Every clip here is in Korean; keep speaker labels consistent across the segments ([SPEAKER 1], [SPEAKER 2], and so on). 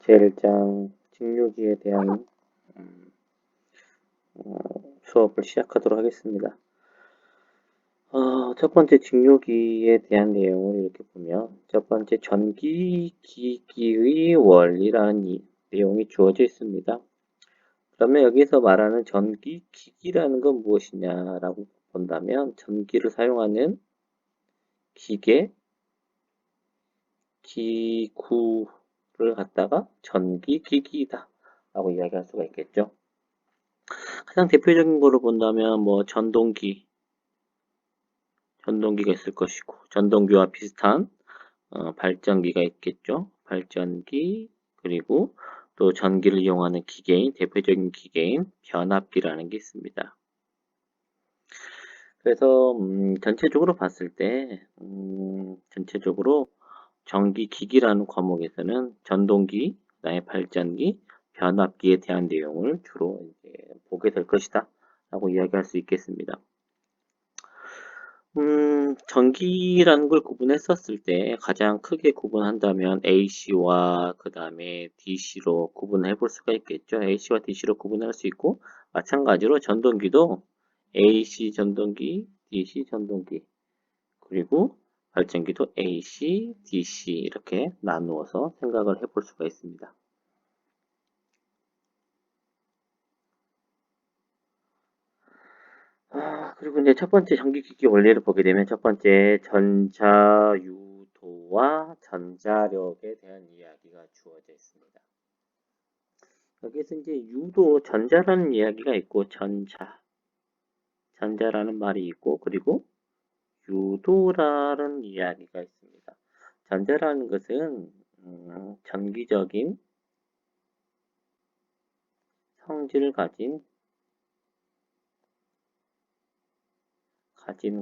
[SPEAKER 1] 제1장 직료기에 대한 수업을 시작하도록 하겠습니다. 첫 번째 직료기에 대한 내용을 이렇게 보면 첫 번째 전기기기의 원리라는 내용이 주어져 있습니다. 그러면 여기서 말하는 전기기기라는 건 무엇이냐라고 본다면 전기를 사용하는 기계, 기구를 갖다가 전기기기이다 라고 이야기할 수가 있겠죠. 가장 대표적인 거로 본다면 뭐 전동기가 있을 것이고 전동기와 비슷한 발전기가 있겠죠. 발전기 그리고 또 전기를 이용하는 기계인 대표적인 기계인 변압기라는 게 있습니다. 그래서 전체적으로 봤을 때 전체적으로 전기기기라는 과목에서는 전동기, 그다음에 발전기, 변압기에 대한 내용을 주로 이제 보게 될 것이다 라고 이야기할 수 있겠습니다. 전기라는 걸 구분했었을 때 가장 크게 구분한다면 AC와 그 다음에 DC로 구분해 볼 수가 있겠죠. AC와 DC로 구분할 수 있고 마찬가지로 전동기도 AC 전동기, DC 전동기 그리고 발전기도 AC, DC 이렇게 나누어서 생각을 해 볼 수가 있습니다. 그리고 이제 첫 번째 전기기기 원리를 보게 되면 첫 번째 전자유도와 전자력에 대한 이야기가 주어져 있습니다. 여기서 이제 유도, 전자라는 이야기가 있고 전자라는 말이 있고 그리고 유도라는 이야기가 있습니다. 전자라는 것은 전기적인 성질을 가진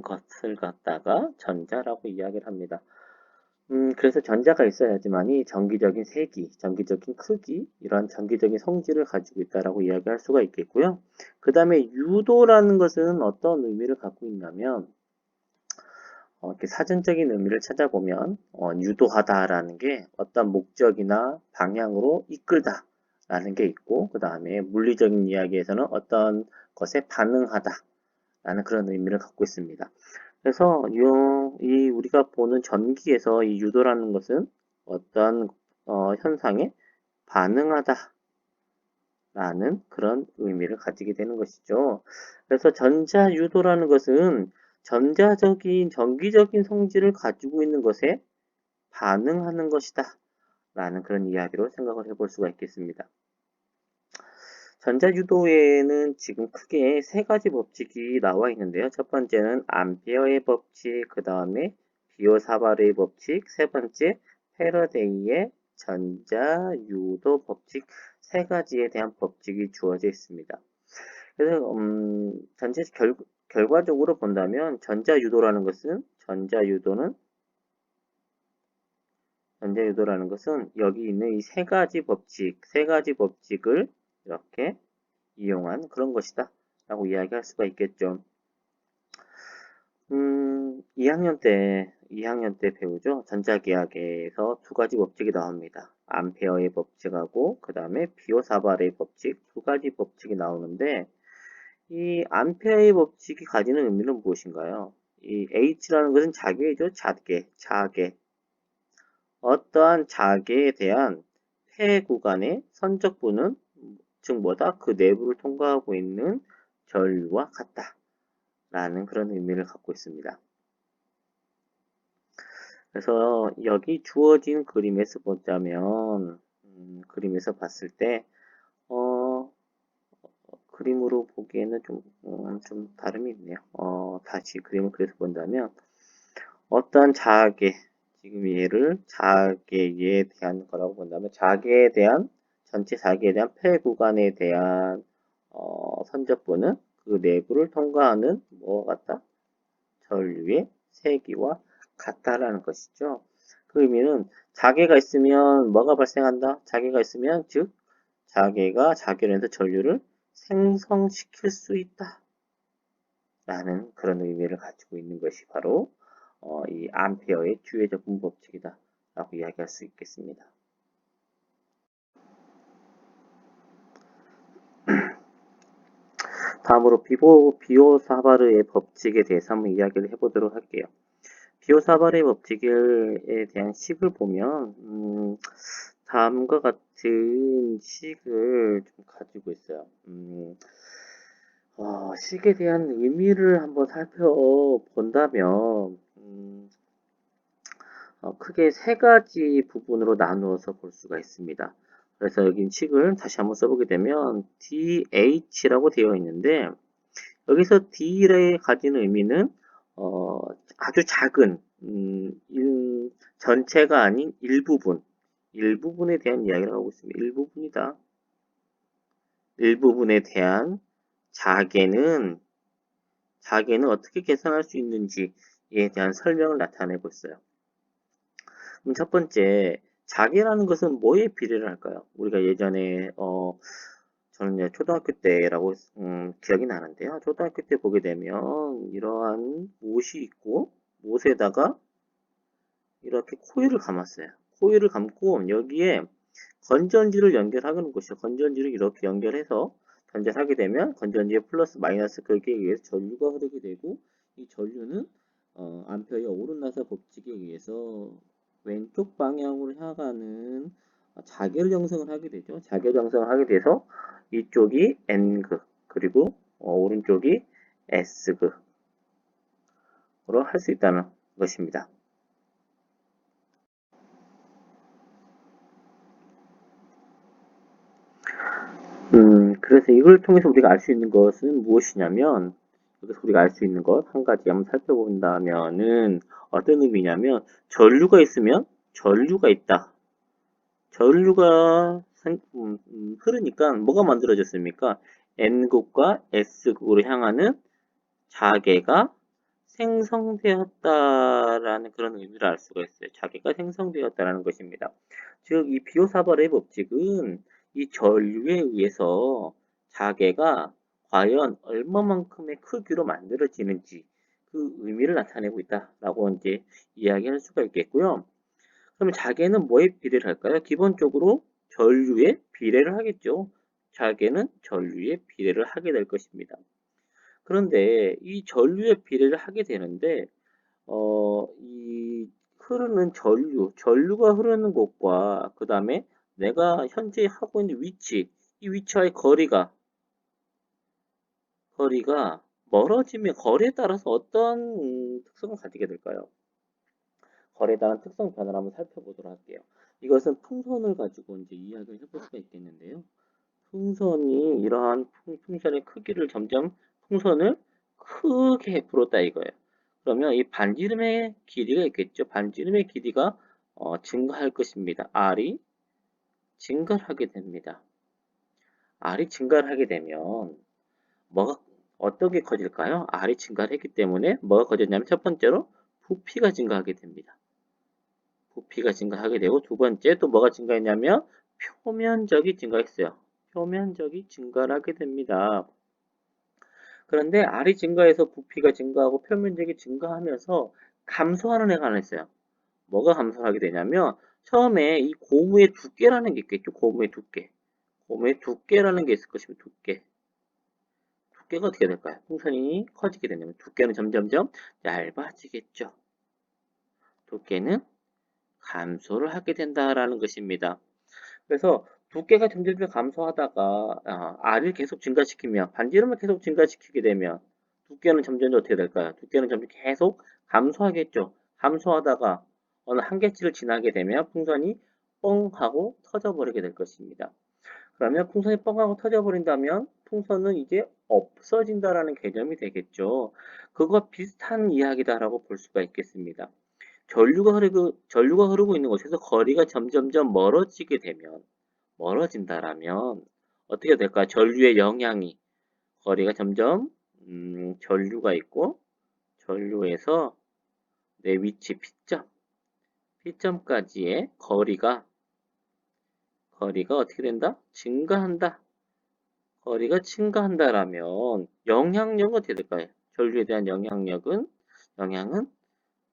[SPEAKER 1] 것을 갖다가 전자라고 이야기를 합니다. 그래서 전자가 있어야지만이 전기적인 세기, 전기적인 크기, 이런 전기적인 성질을 가지고 있다라고 이야기할 수가 있겠고요. 그 다음에 유도라는 것은 어떤 의미를 갖고 있냐면, 이렇게 사전적인 의미를 찾아보면, 유도하다라는 게 어떤 목적이나 방향으로 이끌다 라는 게 있고, 그 다음에 물리적인 이야기에서는 어떤 것에 반응하다 라는 그런 의미를 갖고 있습니다. 그래서 우리가 보는 전기에서 이 유도라는 것은 어떤 현상에 반응하다 라는 그런 의미를 가지게 되는 것이죠. 그래서 전자유도라는 것은 전기적인 성질을 가지고 있는 것에 반응하는 것이다 라는 그런 이야기로 생각을 해볼 수가 있겠습니다. 전자유도에는 지금 크게 세 가지 법칙이 나와 있는데요. 첫 번째는 암페어의 법칙, 그 다음에 비오사바르의 법칙, 세 번째 패러데이의 전자유도 법칙 세 가지에 대한 법칙이 주어져 있습니다. 그래서 결과적으로 본다면 전자유도라는 여기 있는 이 세 가지 법칙을 이렇게 이용한 그런 것이다 라고 이야기할 수가 있겠죠. 2학년 때 배우죠. 전자기학에서 두 가지 법칙이 나옵니다. 암페어의 법칙하고 그 다음에 비오사바르의 법칙 두 가지 법칙이 나오는데 이 암페어의 법칙이 가지는 의미는 무엇인가요? 이 H라는 것은 자계죠. 자계. 어떠한 자계에 대한 폐 구간의 선적부는 즉 뭐다? 그 내부를 통과하고 있는 전류와 같다 라는 그런 의미를 갖고 있습니다. 그래서 여기 주어진 그림에서 보자면 그림에서 봤을 때 그림으로 보기에는 좀 다름이 있네요. 다시 그림을 그래서 본다면 어떤 자계 지금 얘를 자계에 대한 거라고 본다면 전체 자계에 대한 폐 구간에 대한 선적부는 그 내부를 통과하는 뭐와 같다? 전류의 세기와 같다라는 것이죠. 그 의미는 자계가 있으면 뭐가 발생한다? 자계가 있으면 즉 자계가 자결해서 전류를 생성시킬 수 있다 라는 그런 의미를 가지고 있는 것이 바로 이 암페어의 주의적 분법칙이다 라고 이야기할 수 있겠습니다. 다음으로 비오사바르의 법칙에 대해서 한번 이야기를 해보도록 할게요. 비오사바르의 법칙에 대한 식을 보면 다음과 같은 식을 좀 가지고 있어요. 식에 대한 의미를 한번 살펴본다면 크게 세 가지 부분으로 나누어서 볼 수가 있습니다. 그래서 여기 식을 다시 한번 써보게 되면 DH라고 되어 있는데 여기서 D를 가진 의미는 아주 작은 전체가 아닌 일부분에 대한 이야기를 하고 있습니다. 일부분이다. 일부분에 대한 자개는 어떻게 계산할 수 있는지에 대한 설명을 나타내고 있어요. 그럼 첫 번째, 자개라는 것은 뭐에 비례를 할까요? 우리가 예전에 저는 초등학교 때라고 기억이 나는데요. 초등학교 때 보게 되면 이러한 못이 있고 못에다가 이렇게 코일을 감았어요. 코일을 감고 여기에 건전지를 연결하는 것이죠. 건전지를 이렇게 연결해서 전달하게 되면 건전지의 플러스 마이너스 극에 의해서 전류가 흐르게 되고 이 전류는 암페어의 오른나사 법칙에 의해서 왼쪽 방향으로 향하는 자결 형성을 하게 되죠. 자결 형성을 하게 돼서 이쪽이 N극 그리고 오른쪽이 S극으로 할 수 있다는 것입니다. 그래서 이걸 통해서 우리가 알 수 있는 것은 무엇이냐면, 여기서 우리가 알 수 있는 것 한 가지 한번 살펴본다면은 어떤 의미냐면, 전류가 있으면 전류가 있다. 전류가 흐르니까 뭐가 만들어졌습니까? N극과 S극으로 향하는 자개가 생성되었다라는 그런 의미를 알 수가 있어요. 자개가 생성되었다라는 것입니다. 즉, 이 비오사발의 법칙은 이 전류에 의해서 자개가 과연 얼마만큼의 크기로 만들어지는지 그 의미를 나타내고 있다라고 이제 이야기할 수가 있겠고요. 그러면 자개는 뭐에 비례를 할까요? 기본적으로 전류에 비례를 하겠죠. 자개는 전류에 비례를 하게 될 것입니다. 그런데 이 전류에 비례를 하게 되는데 이 흐르는 전류가 흐르는 곳과 그 다음에 내가 현재 하고 있는 위치, 이 위치와의 거리가 멀어지면 거리에 따라서 어떤 특성을 가지게 될까요? 거리에 따른 특성 변화를 한번 살펴보도록 할게요. 이것은 풍선을 가지고 이제 이야기를 해볼 수가 있겠는데요. 풍선이 이러한 풍선의 크기를 점점 풍선을 크게 불었다 이거예요. 그러면 이 반지름의 길이가 있겠죠. 반지름의 길이가 증가할 것입니다. R이 증가를 하게 됩니다. R이 증가를 하게 되면 뭐가 어떻게 커질까요? R이 증가를 했기 때문에 뭐가 커졌냐면 첫 번째로 부피가 증가하게 됩니다. 부피가 증가하게 되고 두 번째 또 뭐가 증가했냐면 표면적이 증가했어요. 표면적이 증가를 하게 됩니다. 그런데 R이 증가해서 부피가 증가하고 표면적이 증가하면서 감소하는 애가 하나 있어요. 뭐가 감소하게 되냐면 처음에 이 고무의 두께라는 게 있겠죠. 고무의 두께. 고무의 두께라는 게 있을 것입니다. 두께. 두께가 어떻게 될까요? 풍선이 커지게 되면 두께는 점점점 얇아지겠죠. 두께는 감소를 하게 된다라는 것입니다. 그래서 두께가 점점점 감소하다가 R을 계속 증가시키면 반지름을 계속 증가시키게 되면 두께는 점점 어떻게 될까요? 두께는 점점 계속 감소하겠죠. 감소하다가 어느 한계치를 지나게 되면 풍선이 뻥 하고 터져버리게 될 것입니다. 그러면 풍선이 뻥 하고 터져버린다면 풍선은 이제 없어진다라는 개념이 되겠죠. 그거와 비슷한 이야기다라고 볼 수가 있겠습니다. 전류가 흐르고 있는 곳에서 거리가 점점점 멀어지게 되면 멀어진다라면 어떻게 될까? 전류의 영향이 거리가 점점 전류가 있고 전류에서 내 위치 P점까지의 거리가 어떻게 된다? 증가한다. 거리가 증가한다라면 영향력은 어떻게 될까요? 전류에 대한 영향은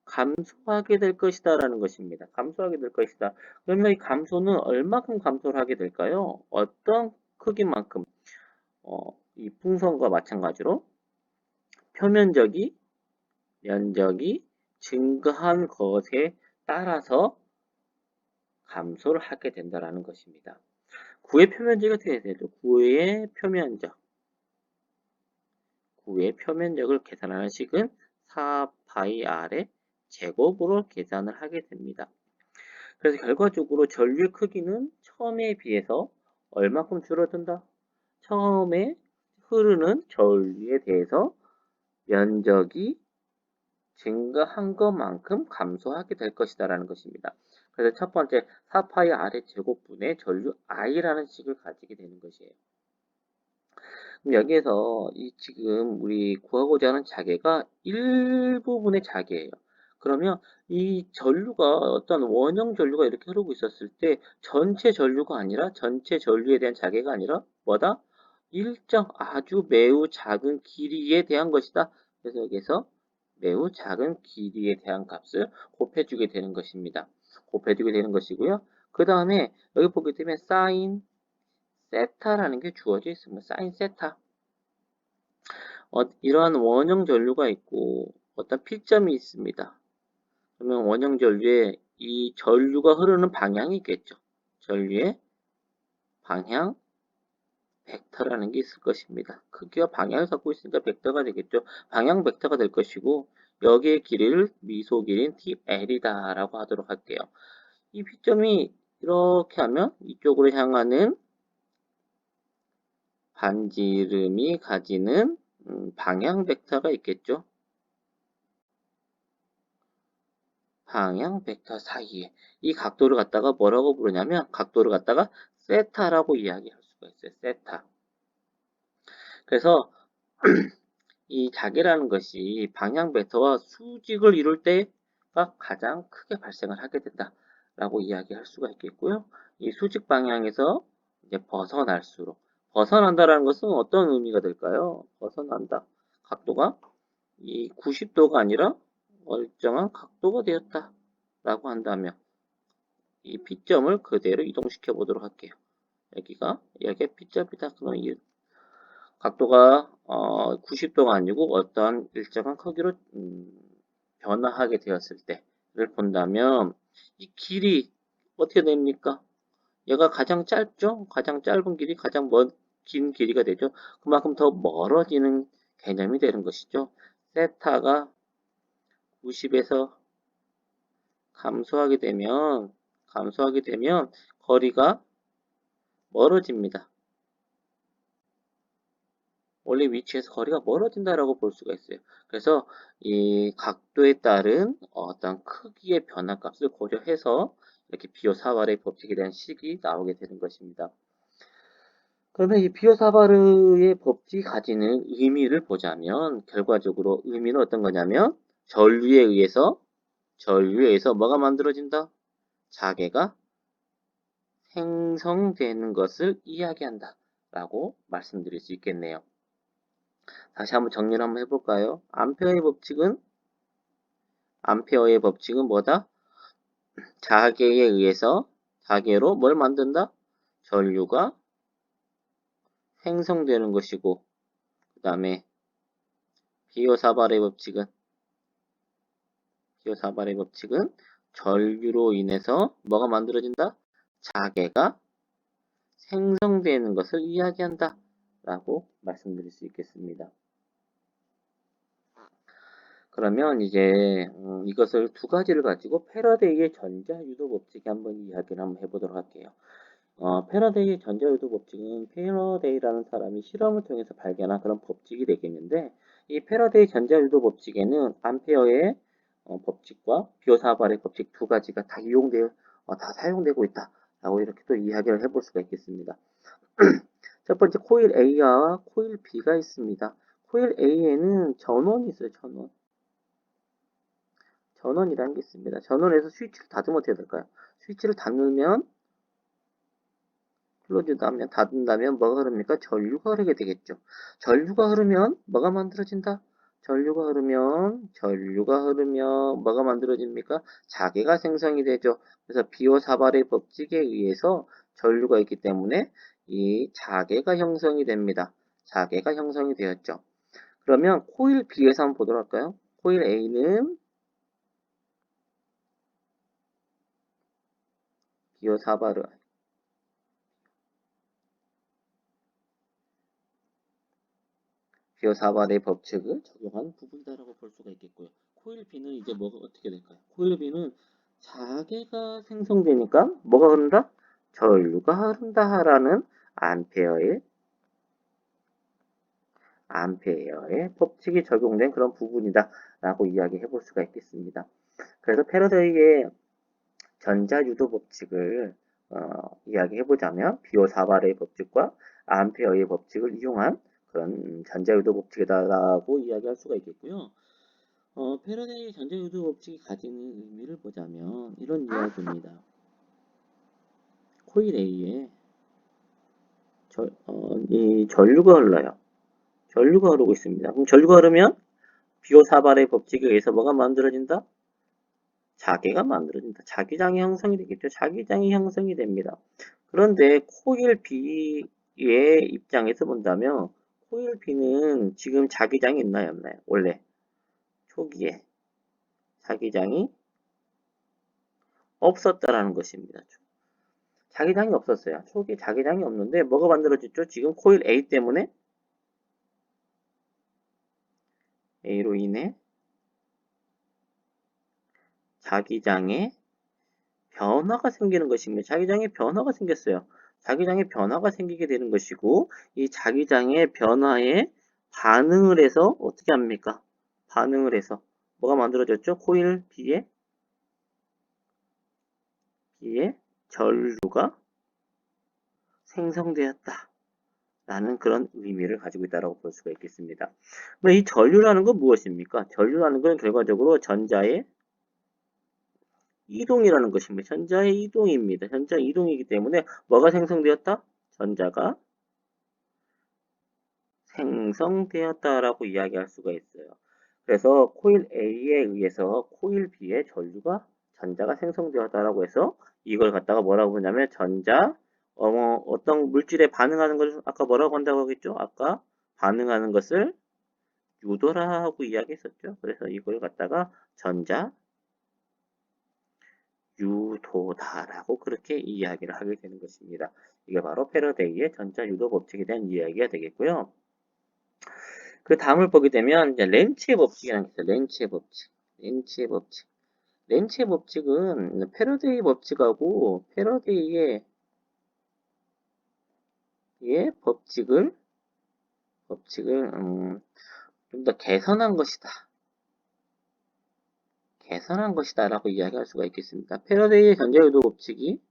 [SPEAKER 1] 감소하게 될 것이다라는 것입니다. 감소하게 될 것이다. 그러면 이 감소는 얼마큼 감소를 하게 될까요? 어떤 크기만큼? 이 풍선과 마찬가지로 표면적이 면적이 증가한 것에 따라서 감소를 하게 된다라는 것입니다. 구의 표면적이 어떻게 되죠? 구의 표면적을 계산하는 식은 4파이 r의 제곱으로 계산을 하게 됩니다. 그래서 결과적으로 전류의 크기는 처음에 비해서 얼마큼 줄어든다? 처음에 흐르는 전류에 대해서 면적이 증가한 것만큼 감소하게 될 것이다 라는 것입니다. 그래서 첫 번째 4파이 r의 제곱분의 전류 i라는 식을 가지게 되는 것이에요. 그럼 여기에서 이 지금 우리 구하고자 하는 자개가 일부분의 자개예요. 그러면 이 전류가 어떤 원형 전류가 이렇게 흐르고 있었을 때 전체 전류가 아니라 전체 전류에 대한 자개가 아니라 뭐다? 일정 아주 매우 작은 길이에 대한 것이다. 그래서 여기서 매우 작은 길이에 대한 값을 곱해주게 되는 것입니다. 곱해주게 되는 것이고요. 그 다음에 여기 보게 되면 사인 세타라는 게 주어져 있습니다. 사인 세타. 이러한 원형 전류가 있고 어떤 P점이 있습니다. 그러면 원형 전류에 이 전류가 흐르는 방향이 있겠죠. 전류의 방향 벡터라는 게 있을 것입니다. 크기와 방향을 갖고 있으니까 벡터가 되겠죠. 방향 벡터가 될 것이고 여기의 길이를 미소 길이인 TL이다 라고 하도록 할게요. 이 P점이 이렇게 하면 이쪽으로 향하는 반지름이 가지는 방향 벡터가 있겠죠. 방향 벡터 사이에 이 각도를 갖다가 뭐라고 부르냐면 각도를 갖다가 세타라고 이야기할 수가 있어요. 세타. 그래서 이 자개라는 것이 방향 벡터와 수직을 이룰 때가 가장 크게 발생을 하게 된다라고 이야기할 수가 있겠고요. 이 수직 방향에서 이제 벗어날수록 벗어난다라는 것은 어떤 의미가 될까요? 벗어난다. 각도가 이 90도가 아니라 일정한 각도가 되었다. 라고 한다면 이 P점을 그대로 이동시켜 보도록 할게요. 여기가 P점이다. 그럼 이 각도가 90도가 아니고 어떤 일정한 크기로 변화하게 되었을 때를 본다면 이 길이 어떻게 됩니까? 얘가 가장 짧죠? 가장 짧은 길이 가장 긴 길이가 되죠. 그만큼 더 멀어지는 개념이 되는 것이죠. 세타가 90에서 감소하게 되면 거리가 멀어집니다. 원래 위치에서 거리가 멀어진다라고 볼 수가 있어요. 그래서 이 각도에 따른 어떤 크기의 변화값을 고려해서 이렇게 비오사바르의 법칙에 대한 식이 나오게 되는 것입니다. 그러면 이 비오사바르의 법칙이 가지는 의미를 보자면 결과적으로 의미는 어떤 거냐면 전류에 의해서 뭐가 만들어진다? 자개가 생성되는 것을 이야기한다 라고 말씀드릴 수 있겠네요. 다시 한번 정리를 한번 해볼까요? 암페어의 법칙은 뭐다? 자개에 의해서 자개로 뭘 만든다? 전류가 생성되는 것이고 그 다음에 비오사발의 법칙은 전류로 인해서 뭐가 만들어진다? 자개가 생성되는 것을 이야기한다 라고 말씀드릴 수 있겠습니다. 그러면 이제 이것을 두 가지를 가지고 패러데이의 전자유도 법칙에 한번 이야기를 한번 해보도록 할게요. 패러데이의 전자유도 법칙은 패러데이라는 사람이 실험을 통해서 발견한 그런 법칙이 되겠는데 이 패러데이 전자유도 법칙에는 암페어의 법칙과 비오사발의 법칙 두 가지가 다 다 사용되고 있다라고 이렇게 또 이야기를 해볼 수가 있겠습니다. 첫 번째 코일 A와 코일 B가 있습니다. 코일 A에는 전원이 있어요. 전원이라는 게 있습니다. 전원에서 스위치를 닫으면 어떻게 될까요? 스위치를 닫는다면 뭐가 흐릅니까? 전류가 흐르게 되겠죠. 전류가 흐르면 뭐가 만들어진다? 전류가 흐르면 뭐가 만들어집니까? 자개가 생성이 되죠. 그래서 비오사발의 법칙에 의해서 전류가 있기 때문에 이 자개가 형성이 됩니다. 자개가 형성이 되었죠. 그러면 코일 B에서 한번 보도록 할까요? 코일 A는 비오사바르 비오사바르의 법칙을 적용한 부분이다라고 볼 수가 있겠고요. 코일 B는 이제 뭐가 어떻게 될까요? 코일 B는 자개가 생성되니까 뭐가 흐른다? 전류가 흐른다라는 암페어의 법칙이 적용된 그런 부분이다라고 이야기해 볼 수가 있겠습니다. 그래서 패러데이의 전자유도 법칙을 이야기해 보자면 비오사바르의 법칙과 암페어의 법칙을 이용한 그런 전자유도 법칙이다라고 이야기할 수가 있겠고요. 패러데이의 전자유도 법칙이 가지는 의미를 보자면 이런 이야기입니다. 코일 A에 이 전류가 흘러요. 전류가 흐르고 있습니다. 그럼 전류가 흐르면 비오사바르의 법칙에 의해서 뭐가 만들어진다? 자개가 만들어진다. 자기장이 형성이 되겠죠. 자기장이 형성이 됩니다. 그런데 코일 B의 입장에서 본다면 코일 B는 지금 자기장이 있나요? 없나요? 원래 초기에 자기장이 없었다라는 것입니다. 자기장이 없었어요. 초기에 자기장이 없는데 뭐가 만들어졌죠? 지금 코일 A 때문에 A로 인해 자기장에 변화가 생기는 것입니다. 자기장에 변화가 생겼어요. 자기장에 변화가 생기게 되는 것이고 이 자기장의 변화에 반응을 해서 어떻게 합니까? 반응을 해서 뭐가 만들어졌죠? 코일 B에 전류가 생성되었다. 라는 그런 의미를 가지고 있다고 볼 수가 있겠습니다. 이 전류라는 건 무엇입니까? 전류라는 건 결과적으로 전자의 이동이라는 것입니다. 전자의 이동입니다. 전자 이동이기 때문에 뭐가 생성되었다? 전자가 생성되었다라고 이야기할 수가 있어요. 그래서 코일 A에 의해서 코일 B의 전자가 생성되었다라고 해서 이걸 갖다가 뭐라고 하냐면 어떤 물질에 반응하는 것을 아까 뭐라고 한다고 하겠죠? 아까 반응하는 것을 유도라고 이야기했었죠. 그래서 이걸 갖다가 전자 유도다라고 그렇게 이야기를 하게 되는 것입니다. 이게 바로 패러데이의 전자 유도 법칙에 대한 이야기가 되겠고요. 그 다음을 보게 되면 이제 렌츠의 법칙이라는 게 있어요. 렌츠의 법칙은 패러데이 법칙하고 패러데이의 법칙을 좀 더 개선한 것이다라고 이야기할 수가 있겠습니다. 패러데이의 전자유도 법칙이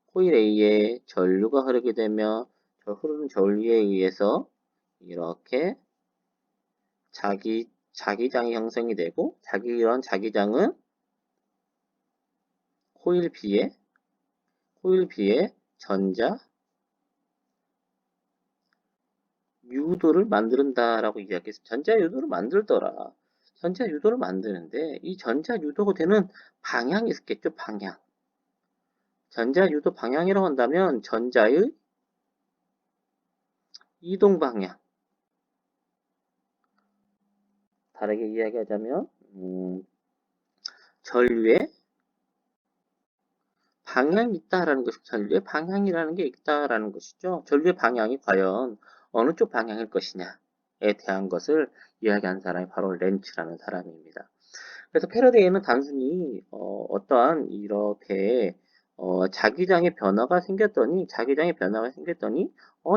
[SPEAKER 1] 코일 A에 전류가 흐르게 되면 흐르는 전류에 의해서 이렇게 자기장이 형성이 되고 이런 자기장은 코일 B에 전자 유도를 만든다라고 이야기했습니다. 전자 유도를 만들더라. 전자 유도를 만드는데 이 전자 유도가 되는 방향이 있겠죠. 방향. 전자 유도 방향이라고 한다면 전자의 이동 방향. 다르게 이야기하자면 전류의 방향이 있다라는 것이 전류의 방향이라는 게 있다라는 것이죠. 전류의 방향이 과연 어느 쪽 방향일 것이냐에 대한 것을 이야기한 사람이 바로 렌츠라는 사람입니다. 그래서 패러데이는 단순히 어떠한 이렇게 자기장의 변화가 생겼더니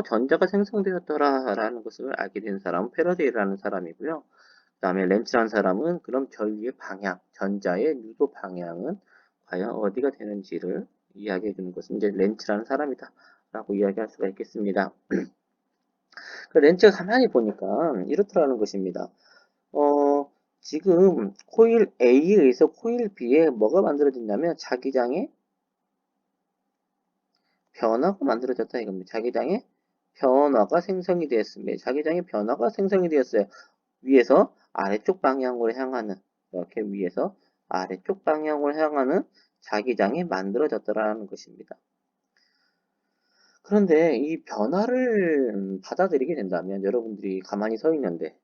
[SPEAKER 1] 전자가 생성되었더라라는 것을 알게 된 사람은 패러데이라는 사람이고요. 그 다음에 렌츠라는 사람은 그럼 전류의 방향, 전자의 유도 방향은 과연 어디가 되는지를 이야기해 주는 것은 이제 렌츠라는 사람이다 라고 이야기할 수가 있겠습니다. 그 렌츠가 가만히 보니까 이렇더라는 것입니다. 지금 코일 A에 의해서 코일 B에 뭐가 만들어졌냐면 자기장의 변화가 만들어졌다 이겁니다. 자기장의 변화가 생성이 되었습니다. 자기장의 변화가 생성이 되었어요. 위에서 아래쪽 방향으로 향하는 이렇게 위에서 아래쪽 방향으로 향하는 자기장이 만들어졌더라는 것입니다. 그런데 이 변화를 받아들이게 된다면 여러분들이 가만히 서 있는데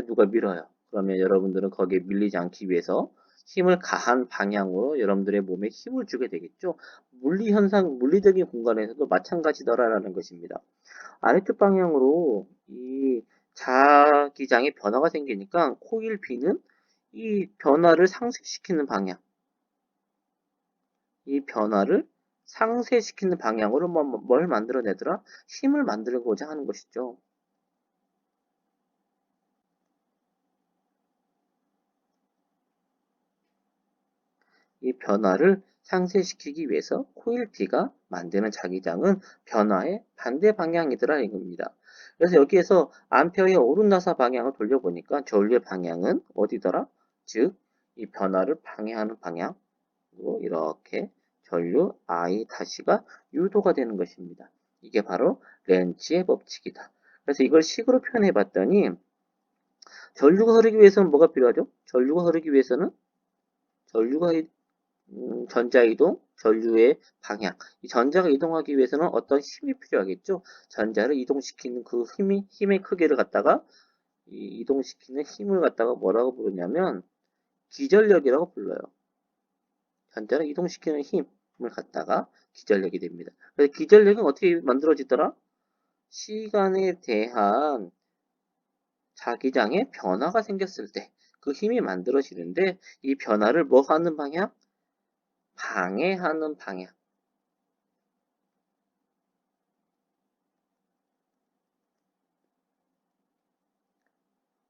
[SPEAKER 1] 누가 밀어요. 그러면 여러분들은 거기에 밀리지 않기 위해서 힘을 가한 방향으로 여러분들의 몸에 힘을 주게 되겠죠. 물리적인 공간에서도 마찬가지더라라는 것입니다. 아래쪽 방향으로 이 자기장의 변화가 생기니까 코일 B는 이 변화를 상쇄시키는 방향, 이 변화를 상쇄시키는 방향으로 뭘 만들어내더라? 힘을 만들고자 하는 것이죠. 이 변화를 상쇄시키기 위해서 코일 B가 만드는 자기장은 변화의 반대 방향이더라 이겁니다. 그래서 여기에서 암페어의 오른나사 방향을 돌려보니까 전류의 방향은 어디더라? 즉, 이 변화를 방해하는 방향으로 이렇게 전류 I-가 유도가 되는 것입니다. 이게 바로 렌치의 법칙이다. 그래서 이걸 식으로 표현해 봤더니 전류가 흐르기 위해서는 뭐가 필요하죠? 전류가 흐르기 위해서는 전류가 전자이동, 전류의 방향. 이 전자가 이동하기 위해서는 어떤 힘이 필요하겠죠? 전자를 이동시키는 그 힘의 크기를 갖다가, 이동시키는 힘을 갖다가 뭐라고 부르냐면, 기전력이라고 불러요. 전자를 이동시키는 힘을 갖다가 기전력이 됩니다. 그래서 기전력은 어떻게 만들어지더라? 시간에 대한 자기장의 변화가 생겼을 때 그 힘이 만들어지는데 이 변화를 뭐 하는 방향? 방해하는 방향.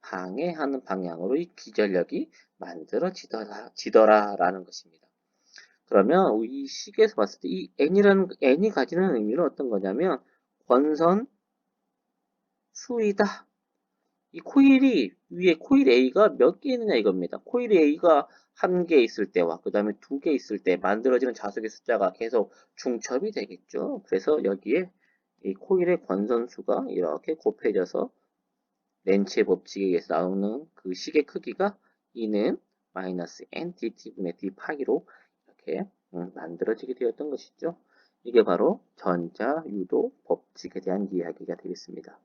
[SPEAKER 1] 방해하는 방향으로 이 기전력이 만들어지더라라는 것입니다. 그러면 이 식에서 봤을 때 이 n이 가지는 의미는 어떤 거냐면 권선 수이다. 이 코일이 위에 코일 A가 몇 개 있느냐 이겁니다. 코일 A가 한 개 있을 때와 그 다음에 두 개 있을 때 만들어지는 자석의 숫자가 계속 중첩이 되겠죠. 그래서 여기에 이 코일의 권선수가 이렇게 곱해져서 렌치의 법칙에 의해서 나오는 그 식의 크기가 E는 마이너스 NDT분의 D파이로 이렇게 만들어지게 되었던 것이죠. 이게 바로 전자유도 법칙에 대한 이야기가 되겠습니다.